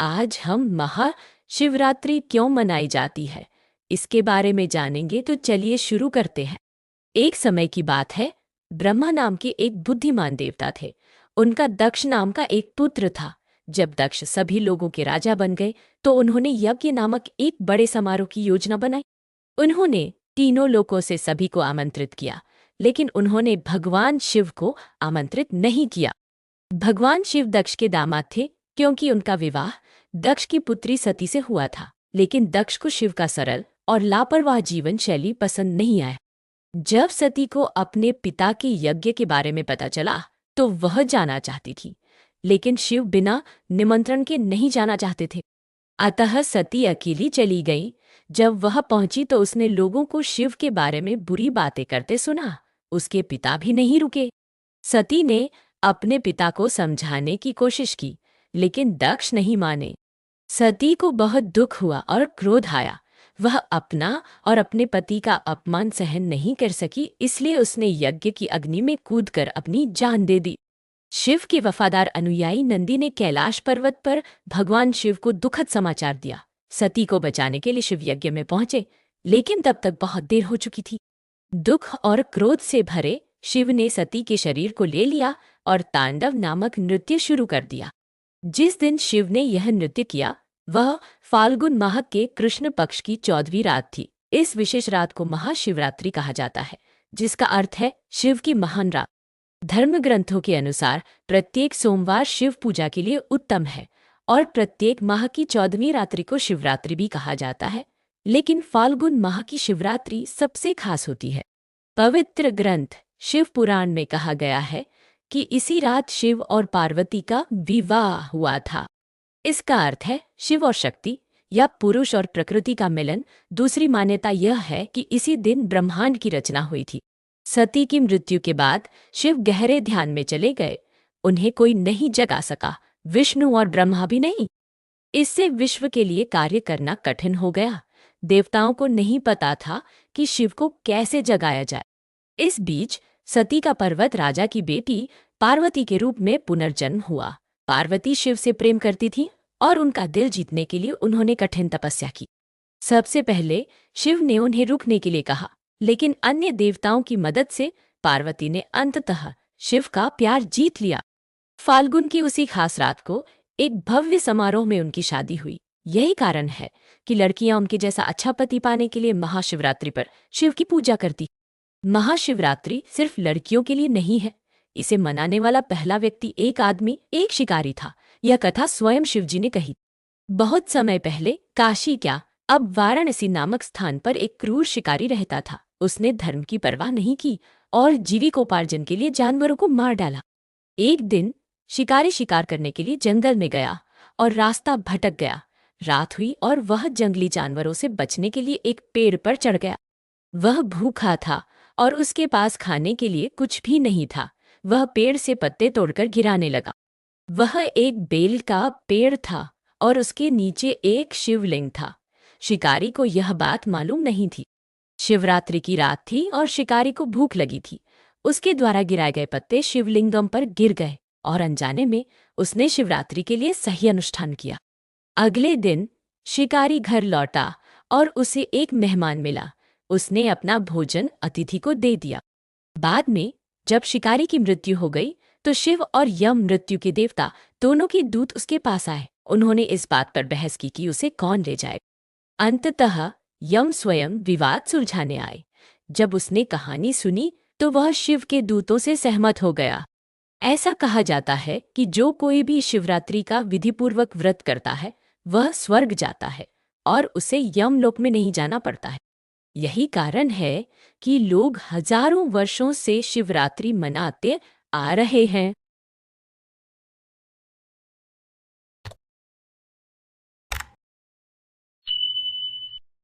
आज हम महाशिवरात्रि क्यों मनाई जाती है, इसके बारे में जानेंगे। तो चलिए शुरू करते हैं। एक समय की बात है, ब्रह्मा नाम के एक बुद्धिमान देवता थे। उनका दक्ष नाम का एक पुत्र था। जब दक्ष सभी लोगों के राजा बन गए तो उन्होंने यज्ञ नामक एक बड़े समारोह की योजना बनाई। उन्होंने तीनों लोकों से सभी को आमंत्रित किया, लेकिन उन्होंने भगवान शिव को आमंत्रित नहीं किया। भगवान शिव दक्ष के दामाद थे, क्योंकि उनका विवाह दक्ष की पुत्री सती से हुआ था। लेकिन दक्ष को शिव का सरल और लापरवाह जीवन शैली पसंद नहीं आया। जब सती को अपने पिता के यज्ञ के बारे में पता चला तो वह जाना चाहती थी, लेकिन शिव बिना निमंत्रण के नहीं जाना चाहते थे। अतः सती अकेली चली गई। जब वह पहुंची तो उसने लोगों को शिव के बारे में बुरी बातें करते सुना। उसके पिता भी नहीं रुके। सती ने अपने पिता को समझाने की कोशिश की, लेकिन दक्ष नहीं माने। सती को बहुत दुख हुआ और क्रोध आया। वह अपना और अपने पति का अपमान सहन नहीं कर सकी, इसलिए उसने यज्ञ की अग्नि में कूदकर अपनी जान दे दी। शिव के वफादार अनुयायी नंदी ने कैलाश पर्वत पर भगवान शिव को दुखद समाचार दिया। सती को बचाने के लिए शिव यज्ञ में पहुंचे, लेकिन तब तक बहुत देर हो चुकी थी। दुख और क्रोध से भरे शिव ने सती के शरीर को ले लिया और तांडव नामक नृत्य शुरू कर दिया। जिस दिन शिव ने यह नृत्य किया वह फाल्गुन माह के कृष्ण पक्ष की 14वीं रात थी। इस विशेष रात को महाशिवरात्रि कहा जाता है, जिसका अर्थ है शिव की महान रात। धर्म ग्रंथों के अनुसार प्रत्येक सोमवार शिव पूजा के लिए उत्तम है और प्रत्येक माह की 14वीं रात्रि को शिवरात्रि भी कहा जाता है, लेकिन फाल्गुन माह की शिवरात्रि सबसे खास होती है। पवित्र ग्रंथ शिव पुराण में कहा गया है कि इसी रात शिव और पार्वती का विवाह हुआ था। इसका अर्थ है शिव और शक्ति या पुरुष और प्रकृति का मिलन। दूसरी मान्यता यह है कि इसी दिन ब्रह्मांड की रचना हुई थी। सती की मृत्यु के बाद शिव गहरे ध्यान में चले गए। उन्हें कोई नहीं जगा सका, विष्णु और ब्रह्मा भी नहीं। इससे विश्व के लिए कार्य करना कठिन हो गया। देवताओं को नहीं पता था कि शिव को कैसे जगाया जाए। इस बीच सती का पर्वत राजा की बेटी पार्वती के रूप में पुनर्जन्म हुआ। पार्वती शिव से प्रेम करती थी और उनका दिल जीतने के लिए उन्होंने कठिन तपस्या की। सबसे पहले शिव ने उन्हें रुकने के लिए कहा, लेकिन अन्य देवताओं की मदद से पार्वती ने अंततः शिव का प्यार जीत लिया। फाल्गुन की उसी खास रात को एक भव्य समारोह में उनकी शादी हुई। यही कारण है कि लड़कियां उनके जैसा अच्छा पति पाने के लिए महाशिवरात्रि पर शिव की पूजा करती। महाशिवरात्रि सिर्फ लड़कियों के लिए नहीं है। इसे मनाने वाला पहला व्यक्ति एक आदमी, एक शिकारी था। यह कथा स्वयं शिवजी ने कही। बहुत समय पहले काशी क्या अब वाराणसी नामक स्थान पर एक क्रूर शिकारी रहता था। उसने धर्म की परवाह नहीं की और जीविकोपार्जन के लिए जानवरों को मार डाला। एक दिन शिकारी शिकार करने के लिए जंगल में गया और रास्ता भटक गया। रात हुई और वह जंगली जानवरों से बचने के लिए एक पेड़ पर चढ़ गया। वह भूखा था और उसके पास खाने के लिए कुछ भी नहीं था। वह पेड़ से पत्ते तोड़कर गिराने लगा। वह एक बेल का पेड़ था और उसके नीचे एक शिवलिंग था। शिकारी को यह बात मालूम नहीं थी। शिवरात्रि की रात थी और शिकारी को भूख लगी थी। उसके द्वारा गिराए गए पत्ते शिवलिंगम पर गिर गए और अनजाने में उसने शिवरात्रि के लिए सही अनुष्ठान किया। अगले दिन शिकारी घर लौटा और उसे एक मेहमान मिला। उसने अपना भोजन अतिथि को दे दिया। बाद में जब शिकारी की मृत्यु हो गई तो शिव और यम, मृत्यु के देवता, दोनों के दूत उसके पास आए। उन्होंने इस बात पर बहस की कि उसे कौन ले जाए। अंततः यम स्वयं विवाद सुलझाने आए। जब उसने कहानी सुनी तो वह शिव के दूतों से सहमत हो गया। ऐसा कहा जाता है कि जो कोई भी शिवरात्रि का विधिपूर्वक व्रत करता है वह स्वर्ग जाता है और उसे यमलोक में नहीं जाना पड़ता है। यही कारण है कि लोग हजारों वर्षों से शिवरात्रि मनाते आ रहे हैं।